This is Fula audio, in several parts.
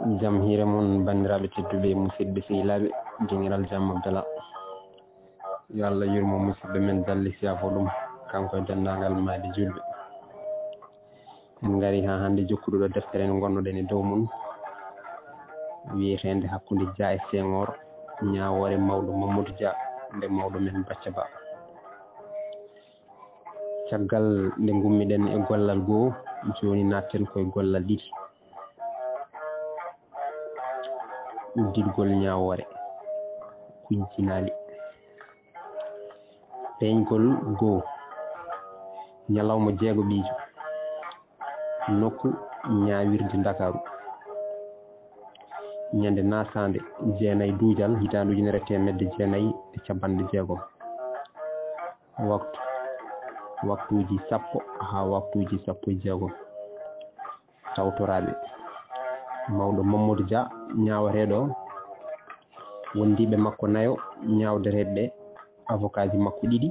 jam hiire mon bandiraɓe tedduɓe musidɓe sehilaɓe diniral jam Abdallah yo Allah yurmo musidɓe men dalli siyafo ɗum kanko e dendagal maade julɓe en gari ha hande jokkuɗoɗo deftere nde gonnoɗen e dow mum wiyetende hakkude Dia e Senghor ñawore mawɗo Mamadou Dia nde mawɗo men Bacca Ba caggal nde gummiɗen e gollal goo joni natten koye gollal ɗiɗi uddidgol ñawore kujjinali peñgol goo ñalawma jeego ɓiijo nokku ñawirde Dakaru ñande nasande jeenayyi duujal hitande ujunere temedde jeenayyi e capanɗe jeegom waktuji sappo ha waktuji sappo e jeegom tawtoraɓe mawɗo Mamadou Dia ñawateɗo wondiɓe makko nayo ñawdeteɓe avocat ji makko ɗiɗi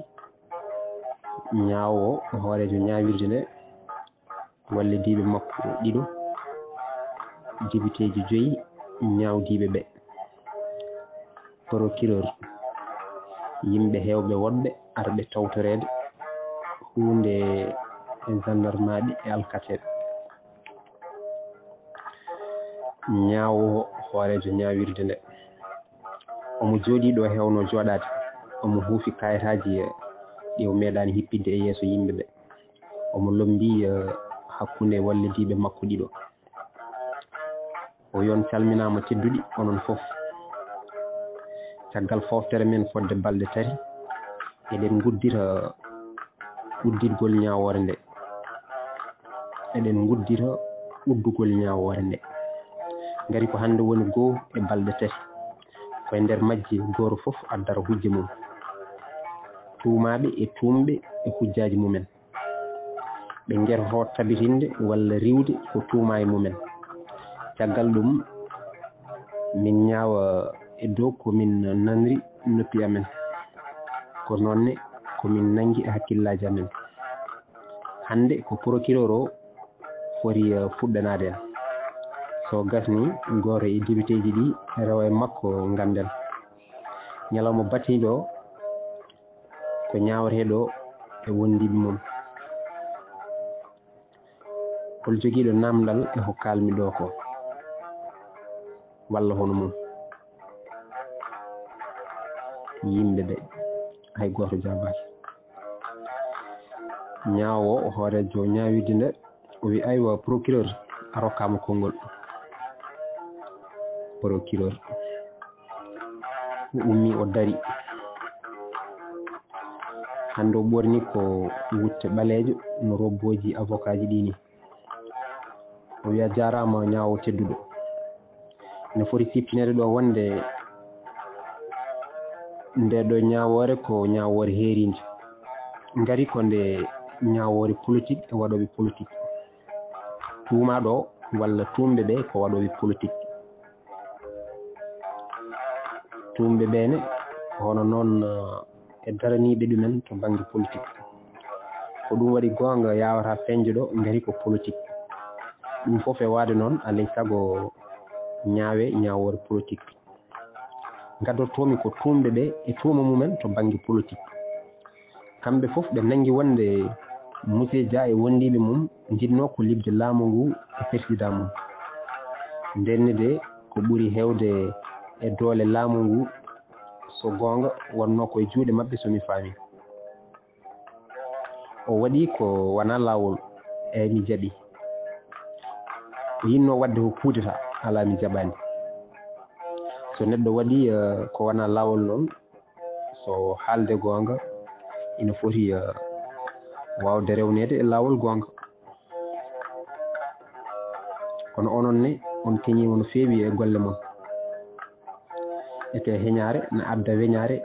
ñawo hoorejo ñawirde nde wallidiɓe makko ɗiɗo jibiteji 5 ñawdiɓe ɓe procureur yimɓe hewɓe woɗɓe arɓe tawtorede hunde e gendarmerie e alkateɓe ñaawo hoorejo ñawirde nde omo jooɗi ɗo hewno jooɗade omo huufi kayitaji ɗi o meeɗani hippinde e yeeso yimɓe ɓe omo lombi hakkunde wallidiɓe makko ɗiɗo o yon calminama tedduɗi onon fof caggal foftere men fodde balɗe 3 eɗen guddita uddidgol ñawore nde eɗen guddita uddugol ñawore nde gari ko hande woni goo e balɗe 3 koye nder majji goto foof addata hujje mum tuumaɓe e tumɓe e hujjaji mumen ɓe guertoto tabitinde walla riwde ko tuuma e mumen caggal ɗum min ñaawa e dow komin nanri noppi amen ko nonne komin nangi e hakkillaji amen hande ko procureur o foti fuɗɗanade en so gasni goto e députéji ɗi rewa e makko ganden ñalawma batiɗo ko ñawateɗo e wondiɓe mum hol joguiɗo namdal e ko kalmi ɗo ko walla hono mum yimɓe ɓe hay goto jabaki ñawo hoorejo ñawirde nde o wi aywa procureur a rokkama konngol procureur o ummi o dari hande o ɓorni ko wutte ɓalejo no robboji avocat ji ɗini o wiya jarama ñawo tedduɗo ne foti sippinede ɗo wonde nde ɗo ñawore ko ñawore herinde gari ko nde ñawore politique e waɗoɓe politique tuumaɗo walla tumɓe ɓe ko waɗoɓe politique tumɓe ɓene hono noon e daraniɓe ɗumen to banggue politique ko ɗum waɗi gonga yawata feñde ɗo gari ko politique ɗum foof e wade noon alay saago ñaawe ñawore politique gaddotomi ko tumɓe ɓe e tuuma mumen to banggue politique kamɓe foof ɓe nangi wonde monsieur Dia e wondiɓe mum jinno ko libde laamu ngu e président mum ndennede ko ɓuuri hewde e doole laamu ngu so gonga wonno koye juuɗe mabɓe somi faami o waɗi ko wona lawol e mi jaaɓi o yinno wadde ko kudeta ala mi jaɓani so neɗɗo waɗi ko wona lawol noon so haalde gonga ina foti wawde rewnede e lawol gonga kono onon ne on keñima no feewi e golle mon ete heñare ne adda weñare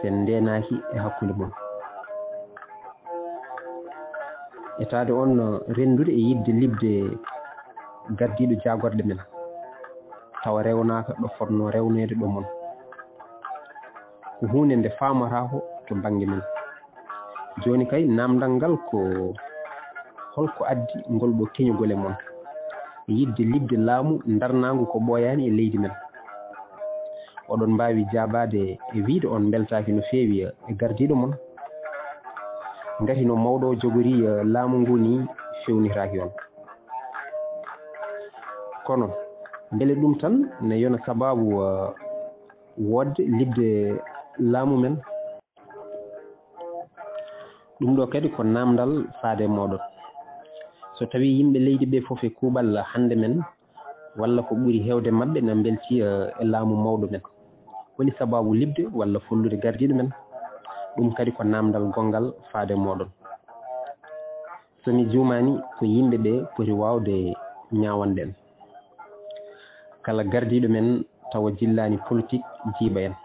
sen ndenaki e hakkude mon etade on rendude e yidde libde gaddiɗo jagorɗe men tawa rewnaka ɗo fotno rewnede ɗo mon ko hunde nde famatako to banggue men joni kay namdal ngal ko holko addi ngol ɗo keñugol e mon yidde libde laamu darnaangu ko ɓooyaani e leydi men oɗon mbaawi jaabaade e wiide on mbeltaaki no feewi e gardiiɗo mon ngati no mawɗo o jogorii laamu ngu ni fewnitaaki on kono mbele ɗum tan ne yona sababu woodde libde laamu men ɗum ɗo kadi ko naamdal faade mooɗon so tawii yimɓe leydi ɓee fof e kuuɓal hannde men walla ko ɓuri heewde maɓɓe no mbeltii e laamu mawɗo men woni sababu libde walla follude gardiiɗo men ɗum kadi ko naamdal gongal faade mooɗon so mi juumaani ko yimɓe ɓee poti waawde ñaawande en kala gardiiɗo men tawa jillaani politique jiiɓa en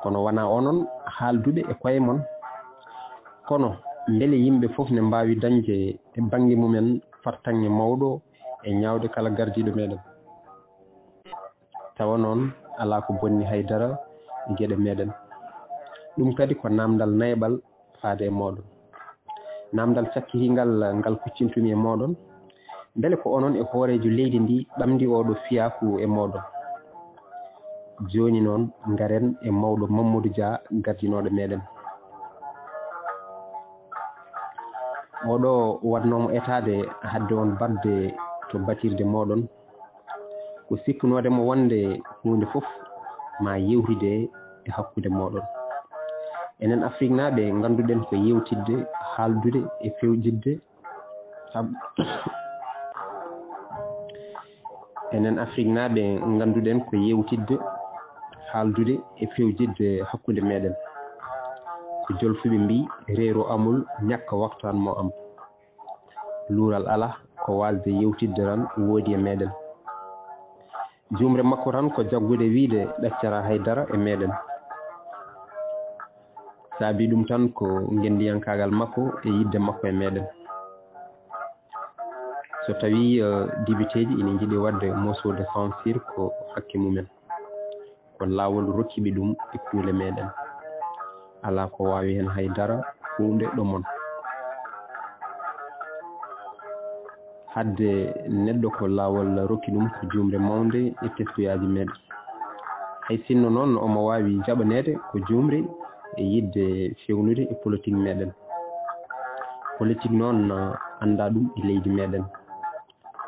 kono wonaa onon haalduɓe e koye mon kono mbele yimɓe fof ne mbaawi dañde e baŋnge mumen fartaŋŋe mawɗo e ñaawde kala gardiiɗo meeɗen tawa noon alaa ko bonni haydara e geɗe meeɗen ɗum kadi ko naamdal nayaɓal faade e mooɗon naamdal cakkitingal ngal kuccintumi e mooɗon mbele ko onon e hooreejo leydi ndi ɓamdi oɗo fiyaaku e mooɗon jooni noon ngaren e mawɗo Mamadou Dia gardinooɗo meeɗen oɗo waɗnoomo etaade hadde on badde to batirde mooɗon ko sikkunoodemo wonde huunde fof ma yewtide e hakkude mooɗon enen Afrique naaɓe ngannduɗen ko yewtidde haaldude e fewjidde enen Afrique naaɓe ngannduɗen ko yewtidde haaldude e fewjidde hakkunde meeɗen ko jolfuɓe mbi reero amul ñakka waktanmo am luural ala ko waasde yewtidde tan woodi e meeɗen jumre makko tan ko jaggude wiide ɗaccata haydara e meeɗen saabi ɗum tan ko ngendiyankaagal makko e yidde makko e meeɗen so tawii dibiteeji ina njiɗi waɗde motion de censure ko hakke mumen ko laawol rokkiɓe ɗum e kuule meeɗen alaa ko waawi heen haydara huunde ɗomon hadde neɗɗo ko laawol rokki ɗum ko juumre mawnde e teskoyaaji meeɗen hay sinno noon omo waawi jaɓaneede ko juumre e yidde fewnude e politique meeɗen politique noon anndaa ɗum e leydi meeɗen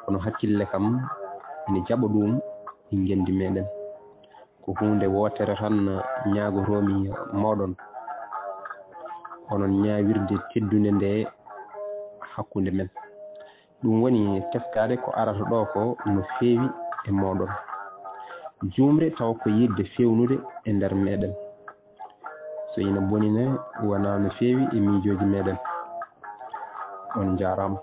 kono hakkille kam ene jaɓa ɗum e ngendi meeɗen ko huunde wootere tan ñaagoroomi mooɗon onon ñaawirde teddunde nde hakkunde men ɗum woni teskaade ko arata ɗo ko no feewi e mooɗon juumre taw ko yidde fewnude e ndeer meeɗen so ina bonine wonaa no feewi e miijooji meeɗen on jaaraama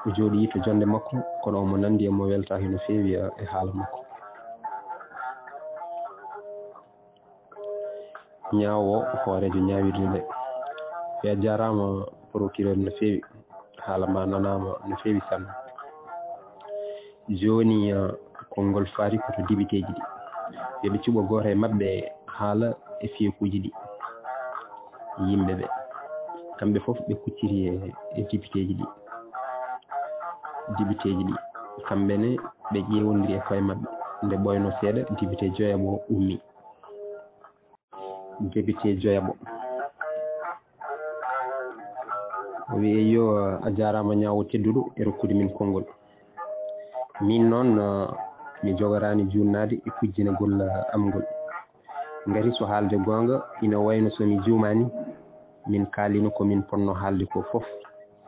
o jooɗii to jonde makko kono omo nanndi emo weltaaki no feewi e haala makko ñaawo hooreejo ñaawirde nde a jaaraama procureur no feewi haala ma nanaama no feewi sanne jooni konngol faari koto dibiteeji ɗi yo ɓe cuɓa gooto e maɓɓe haala e fiyakuuji ɗi yimɓe ɓe kamɓe fof ɓe kucciti e dibiteeji ɗi kamɓe ne ɓe ƴeewondiri e koye maɓɓe nde ɓoyno seeɗa dibité Joyabo ummi député Joyabo o wi'i yo a jaaraama ñaawo tedduɗo e rokkude min konngol min noon mi jogoraani juutnaade e kujjinagol am ngol ngati so haalde goonga ina wayno so mi juumaani min kaalino ko min ponno haalde ko fof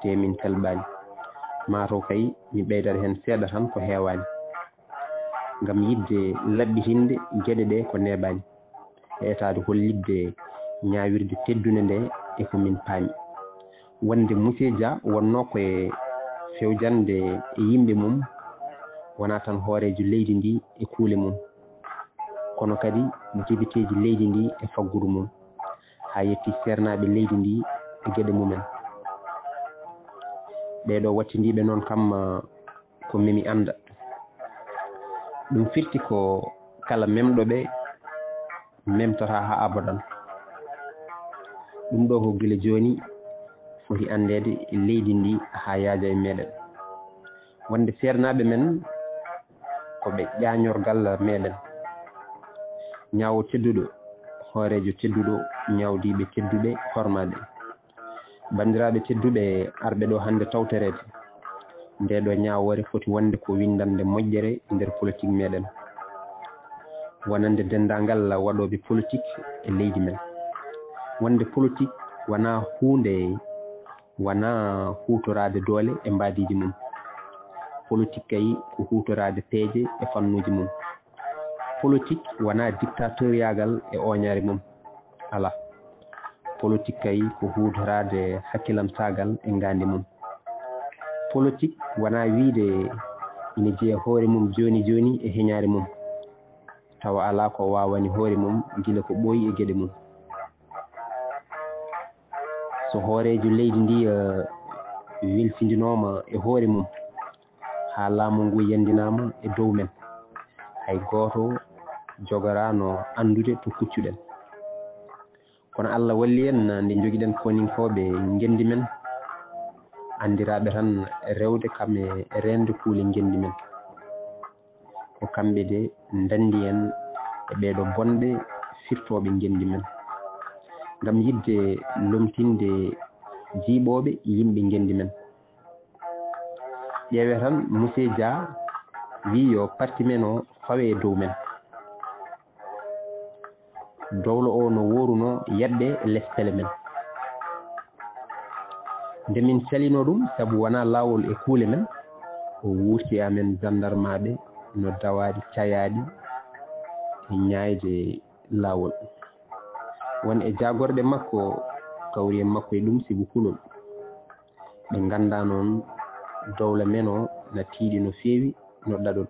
te min telɓaani maataw kay mi ɓeydata heen seeɗa tan ko heewaani ngam yidde laɓɓitinde geɗe ɗe ko neeɓaani e etaade hollidde ñaawirde teddunde nde e ko min paami wonde monsieur Dia wonnoo koye fewjande e yimɓe mum wonaa tan hooreejo leydi ndi e kuule mum kono kadi jibiteeji leydi ndi e faggudu mum haa yetti seernaaɓe leydi ndi e geɗe mumen ɓeeɗo wattindiiɓe noon kam ko memi annda ɗum firti ko kala memɗo ɓe memtata haa abadan ɗum ɗo ko gila jooni foti anndeede e leydi ndi haa yaaja e meeɗen wonde sernaɓe men ko ɓe ƴañorgal meɗen ñaawo tedduɗo hoorejo tedduɗo ñawdiɓe tedduɓe hormaɓe bandiraɓe tedduɓe arɓe ɗo hande tawterede nde ɗo ñawore foti wonde ko windande moƴƴere nder politique meɗen wonande dendagal waɗoɓe politique e leydi men wonde politique wona hunde wona hutorade doole e mbadiji mum politique kay ko hutorade peeje e fannuji mum politique wona dictateur yagal e oñare mum ala politique kay ko hutorade hakkilantagal e ngandi mum politique wona wiide ina jeeya hoore mum joni joni e heñare mum tawa ala ko wawani hoore mum gila ko ɓooyi e gueɗe mum so hoorejo leydi ndi wilfidinoma e hoore mum ha laamu ngu yandinama e dow men hay goto jogorano andude to kuccuɗen kono Allah walli en nde joguiɗen koninkoɓe gendi men andiraɓe tan rewde kamɓe rende kuule gendi men ko kamɓe de dandi en e ɓeɗo bonɓe firtoɓe gendi men ngam yidde lomtinde jiiɓoɓe yimɓe gendi men ƴeewe tan monsieur Dia wi yo parti men o fawe e dow men dowlo o no woruno yedde less télé men nde min calino ɗum saabu wona lawol e kuule men o wurti amen gendarmaɓe no dawaɗi cayaɗi e ñayde lawol won e jagorɗe makko kawri en makko e ɗum sibu kulol ɓe ganda noon dowla men o na tiiɗi no feewi no ɗaɗol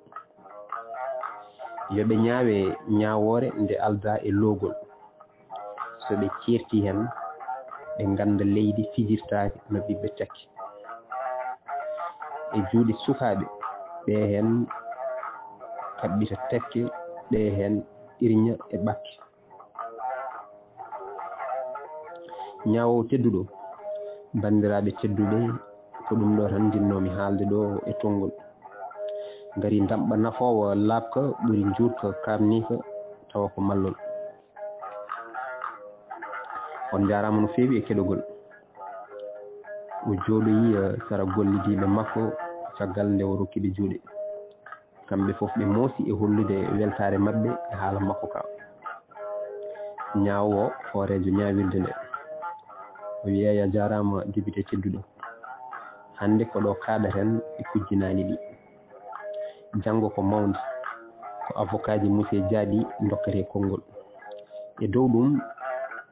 yoɓe ñaawe ñawore nde alda e loogol so ɓe certi hen ɓe ganda leydi fijirtaki no ɓiɓɓe tekki e juuɗe sukaɓe ɓe hen kaɓɓita tekke ɓe hen irña e ɓakke ñawowo tedduɗo bandiraɓe tedduɓe ko ɗum ɗo tan jinnomi haalde ɗo e tongol gari damɓa nafowo labka ɓuuri juurka kamnika tawa ko mallol on jarama no feewi e keɗogol o jooɗoyi sara gollidiɓe makko caggal nde o rokkiɓe juuɗe kamɓe foof ɓe moosi e hollude weltare mabɓe e haala makko ka ñawowo hoorejo ñawirde nde o wiya ya jarama député tedduɗo hande ko ɗo kaɗaten e kujjinani ɗi janggo ko mawde ko avocat ji monsieur Dia ɗi dokkate konngol e dow ɗum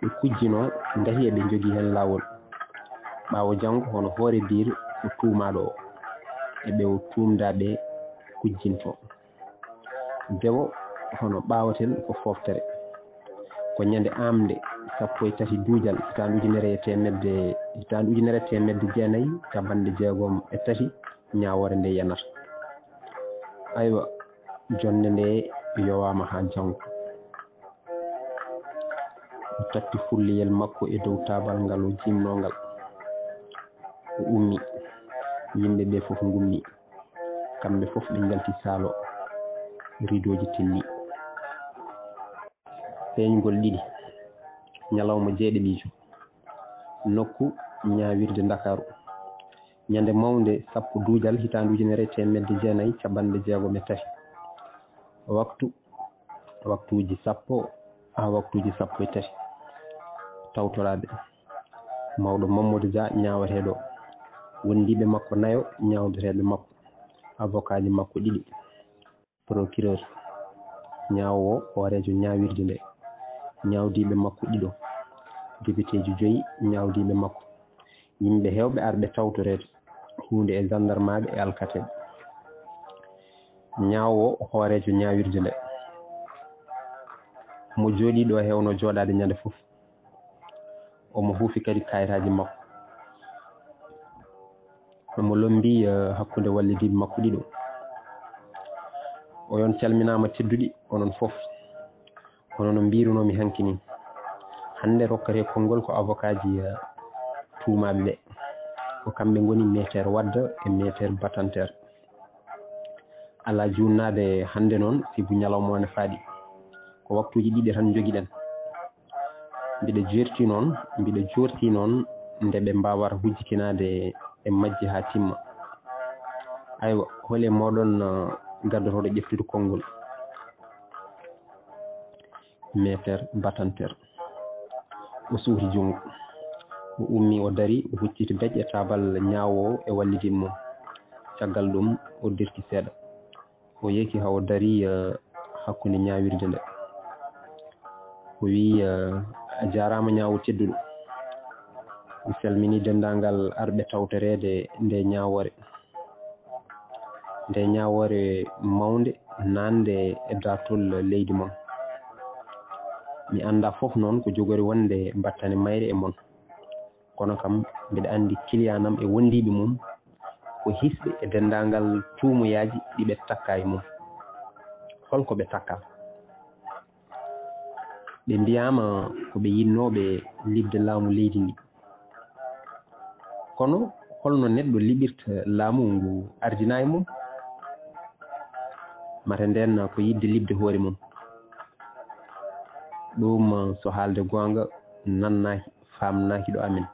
ɓe kujjino gati eɓe jogui hen lawol ɓawo janggo hono hoore bir ko tuumaɗo o eɓe o tumdaɓe kujjinto bewo hono ɓawatel ko foftere ko ñande amde 13 duujal hitandu ujunere temedde jeenayyi capanɗe jeegom e tati ñawore nde yanata aywa jonde nde yowama ha janggo o tatti fulliyel makko e dow tabal ngal o jimnongal o ummi yimɓe ɓe foof gummi kamɓe foof ɓe jalti saalo ridoji telli feeñgol ɗiɗi ñalawma jeeɗiɗijo nokku ñawirde Dakaru ñande mawde 10 duujal hitandu ujunere temedde jeenayyi capanɗe jeegom e tati waktuji 10 ha waktuji 13 tawtoraɓe mawɗo Mamadou Dia ñawateɗo wondiɓe makko nayo ñawdeteɓe makko avocat ji makko ɗiɗi procureur ñawowo hoorejo ñawirde nde ñawdiɓe makko ɗiɗo député ji 5 ñawdiɓe makko yimɓe hewɓe arɓe tawtorede hunde e gendarmaɓe e alkateɓe ñawowo hoorejo ñawirde nde mo jooɗi ɗo hewno jooɗade ñande foof omo huufi kadi kayitaji makko omo lombi hakkude wallidiɓe makko ɗiɗo o yon calminama tedduɗi onon foof hono no mbirunomi hanki ni hande rokkate konngol ko avocat ji tuumaɓe ɓe ko kamɓe goni maître Wade e maître Batanter ala junnade hande noon sibu ñalawma ne faadi ko waktuji ɗiɗi tan jogiɗen mbiɗa jorti noon nde ɓe mbawata hujjikinade e majji ha timma aywa hole moɗon gaddotoɗo ƴeftude konngol Maître Batanter o suuti jungo o ummi o dari o hucciti beƴƴe tabal ñaawo e wallidin mum caggal ɗum o dirti seeɗa o yeeki ha o dari hakkunde ñaawirde nde o wi a jarama ñaawo tedduɗo mi salmini dendagal arɓe tawtorede nde ñaawore mawde nande e dartol leydi mon mi anda fof noon ko jogori wonde battane mayre e mon kono kam mbiɗa andi kiliyanam e wondiɓe mum ko hisɓe e dendagal tuumoyaji ɗiɓe takka e mum holko ɓe takka ɓe mbiyama ko ɓe yinnoɓe libde laamu leydi ndi kono holno neɗɗo liɓirta laamu ngu ardina e mum mate nden ko yidde libde hoore mum ɗum so haalde gonga nannaki famnaki ɗo amen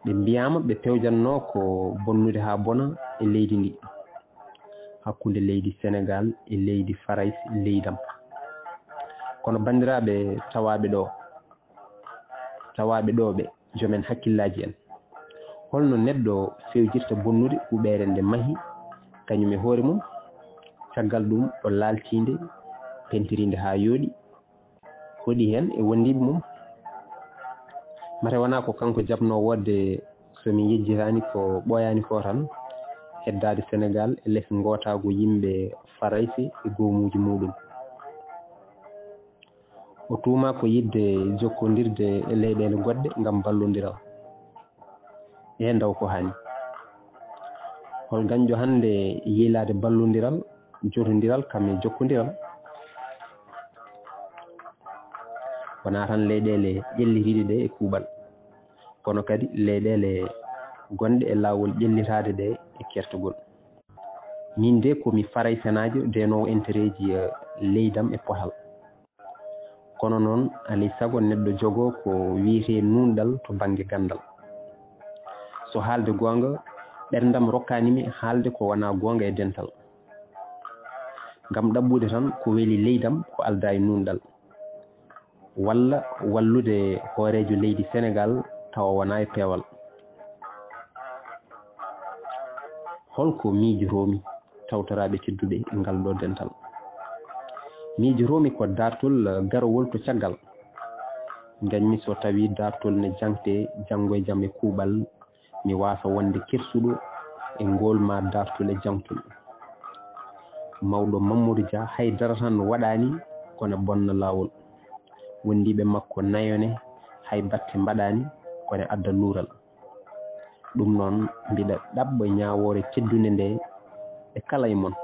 ɓe mbiyama ɓe pewjanno ko bonnude ha bona e leydi ndi hakkunde leydi Sénégal e leydi Farais leydam kono bandiraɓe tawaɓe ɗo ɓe jomen hakkillaji en holno neɗɗo fewjirta bonnude huɓere nde mahi kañum e hoore mum caggal ɗum ɗo laaltinde pentirinde ha yooɗi hoɗi hen e wondiɓe mum mate wona ko kanko jabno wodde somi yejjitani ko ɓoyani ko tan heddade Sénégal e less gotago yimɓe Faraysi e goomuji muɗum o tuma ko yidde jokkodirde e leyɗele goɗɗe ngam ballodiral e ndaw ko hani hol ganjo hande yiilade ballodiral jotodiral kam e jokkodiral wona tan leyɗele ƴellitiɗe ɗe e kuuɓal kono kadi leyɗele gonɗe e lawol ƴellitade ɗe e kertogol min de komi Faraysenajo ndenowo intérêt ji leydam e pootal kono noon alay saago neɗɗo jogo ko wiyete nunɗal to banggue gandal so haalde gonga ɓerdam rokkanimi haalde ko wona gonga e dental ngam ɗaɓɓude tan ko weeli leydam ko alda e nunɗal walla wallude hoorejo leydi Sénégal tawa wona e peewal holko miijotomi tawtoraɓe tedduɓe e ngal ɗo dental miijotomi ko dartol garowol to caggal ganmi so tawi dartol ne jangte janggo e jaam e kuuɓal mi wasa wonde kersuɗo e ngolma dartol e jangtol mawɗo Mamadou Dia haydara tan waɗani kono bonna lawol wondiɓe makko nayone hay batte mbaɗani kono adda luural ɗum noon mbiɗa ɗaɓɓa ñawore teddude nde e kala e mon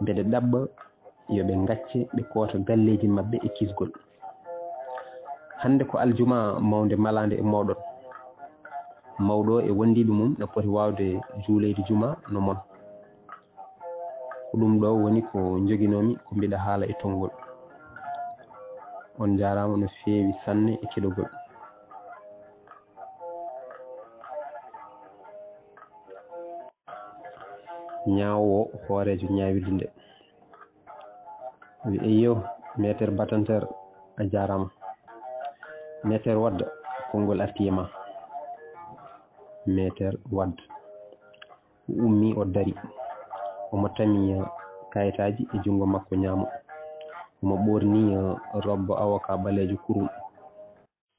mbeɗa ɗaɓɓa yoɓe gacce ɓe koota galleji mabɓe e kisgol hande ko aljuma mawde malade e moɗon mawɗo e wondiɓe mum no poti wawde juuleyde juma no mon ko ɗum ɗo woni ko joguinomi ko mbiɗa haala e tongol on jarama no feewi sanne e keɗogol ñaawo hoorejo ñaawirde nde wi eyyo Maître Batanter a jarama Maître Wade konngol arti e ma Maître Wade o ummi o dari omo tami kayitaji e jungo makko ñaamo omo ɓorni robbo avocat ɓalejo kurum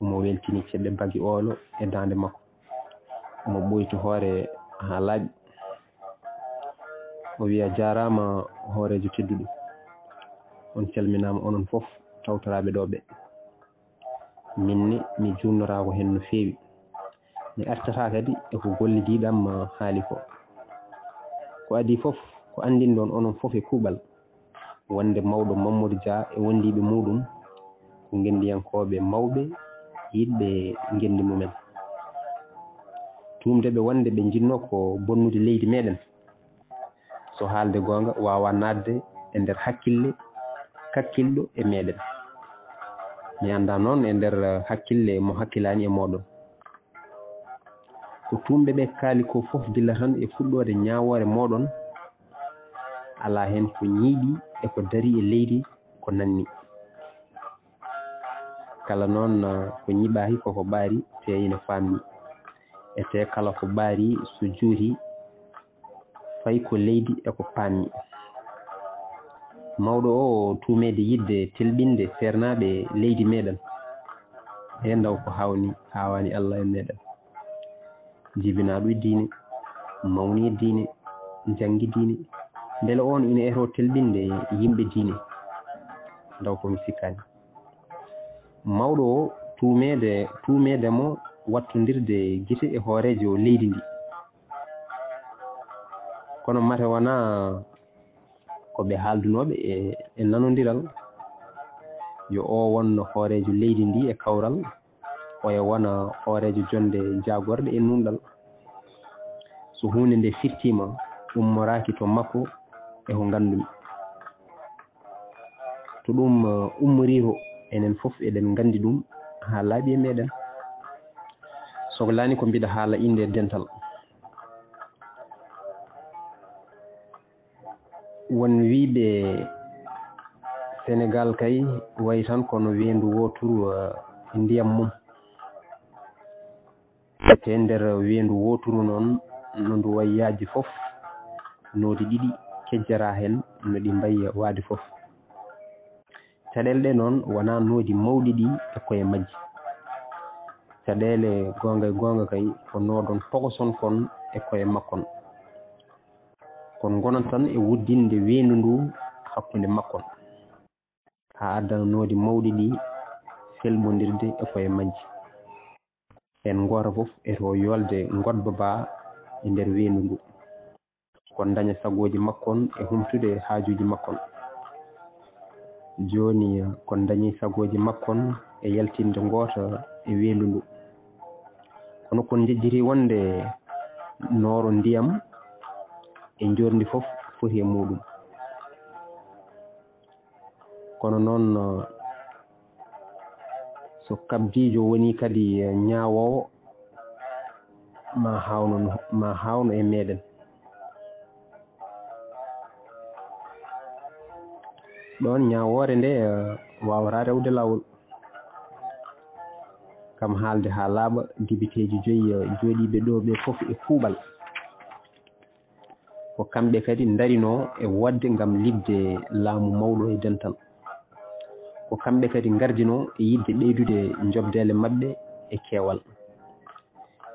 omo weltini ceɓɓe bagi oolo e dande makko omo ɓoyti hoore ha laaɓi o wiya jarama hoorejo tedduɗo on calminama onon foof tawtoraɓe ɗo ɓe minne mi junnorako hen no feewi mi artata kadi eko gollidiɗam haali ko adi foof ko andinɗon onon foof e kuuɓal wonde mawɗo Mamadou Dia e wondiɓe muɗum ko gendiyankoɓe mawɓe yiɗɓe gendi mumen tumdeɓe wonde ɓe jinno ko bonnude leydi meɗen so haalde gonga wawa nadde e nder hakkille kakkilɗo e meɗen mi anda noon e nder hakkille mo hakkilani e moɗon ko tumɓe ɓe kaali ko fof dilla tan e fuɗɗode ñawore moɗon ala hen ko ñiiɗi e ko dari e leydi ko nanni kala noon ko ñiɓahi koko ɓaari te ina fammi e te kala ko ɓaari so juuti fayi ko leydi eko paammi mawɗo o tumede yidde telɓinde sernaɓe leydi meɗen e ndaw ko hawani Allah e meɗen jibinaɗo e diine mawni e diine jangi diine beele on ina eto telɓinde yimɓe diine ndaw komi sikkani mawɗo o tumedemo wattodirde guite e hoorejo leydi ndi kono mate wona koɓe haaldunoɓe e nanodiral yo o wonno hoorejo leydi ndi e kawral oya wona hoorejo jonde jagorɗe e nunɗal so hunde nde firtima ummoraki to makko e ko gandumi to ɗum ummoriro enen fof eɗen gandi ɗum ha laaɓi e meɗen sohlani ko mbiɗa haala inde dental won wiɓe Sénégal kay wayi tan kono wendu woturu e ndiyam mum te nder wendu woturu noon no ndu wayi yaaji fof noodi ɗiɗi kejjara hen no ɗi mbayi waade fof caɗele ɗe noon wona noodi mawɗi ɗi e koye majji caɗele gonga e gonga kay ko noodon togoson kon e koye makkon kon gonon tan e wuddinde wendu ndu hakkude makkon ha addana noodi mawɗi ɗi selɓodirde e koye majji en goto fof eto yolde godba ba e nder wendu ndu kon daña sagoji makkon e humtude haajuji makkon joni kon dañi sagoji makkon e yaltinde goto e wendu ndu kono kon jejjiri wonde nooro ndiyam e jordi fof foti e muɗum kono noon so kabdijo woni kadi ñaawowo ma hawno e meɗen ɗon ñawore nde wawata rewde lawol kam haalde ha laaɓa dibiteji 5 jooɗiɓe ɗo ɓe fof e kuuɓal ko kamɓe kadi darino e wadde gam libde laamu mawɗo e dental ko kamɓe kadi gardino e yidde ɓeydude jobdele mabɓe e keewal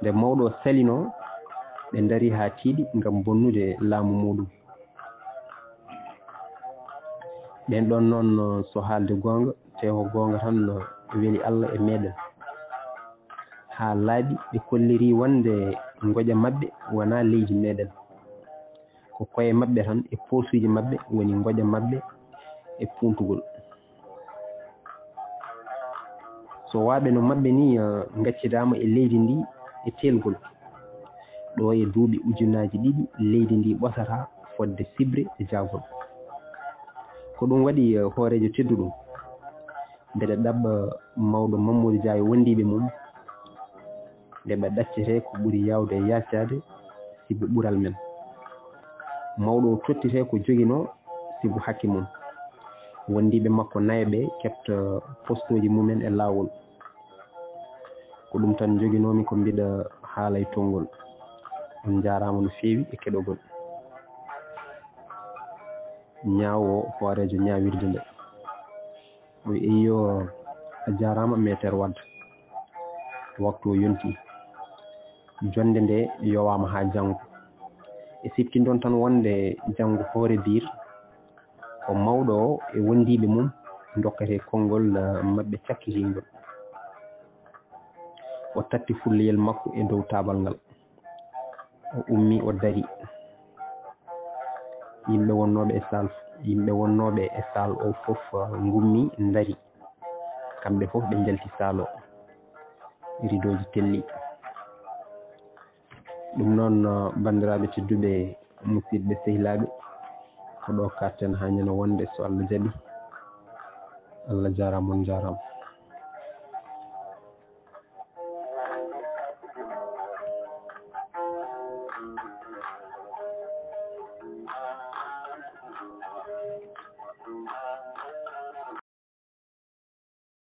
nde mawɗo salino ɓe dari ha tiiɗi gam bonnude laamu muɗum ɓen ɗon noon so haalde gonga tewo gonga tan weeli Allah e meɗen ha laaɓi ɓe kolliri wonde goƴa mabɓe wona leydi meɗen ko koye mabɓe tan e posuji mabɓe woni goƴa mabɓe e puntugol so waaɓe no mabɓe ni gaccidama e leydi ndi e telgol ɗo e duuɓi ujunaji 2 leydi ndi ɓosata fodde sibre e jagol ko ɗum waɗi hoorejo tedduɗum mbeɗa ɗaɓɓa mawɗo Mamadou Dia e wondiɓe mum nde ɓe ɗaccete ko ɓuuri yawde e yaccade sibu ɓuural men mawɗo o tottite ko joguino sibu hakke mum wondiɓe makko nayoɓe kefta postoji mumen e lawol ko ɗum tan joguinomi ko mbiɗa haala e tongol on jarama no fewi e keɗogol ñaawo hoorejo ñawirde nde o eyo a jarama metere Wade waktu o yonti jonde nde yowama ha janggo e siftindon tan wonde janggo hoore bir ko mawɗo o e wondiɓe mum dokkate konngol mabɓe cakkitingol o tatti fulliyel makko e dow tabal ngal o ummi o dari yimɓe wonnoɓe e salle o fof gummi dari kamɓe fof ɓe jalti salle o ridoji telli ɗum noon bandiraɓe tedduɓe musidɓe sehilaɓe ko ɗo katten ha ñande wonde so Allah jaɓi. Allah jarama on jarama.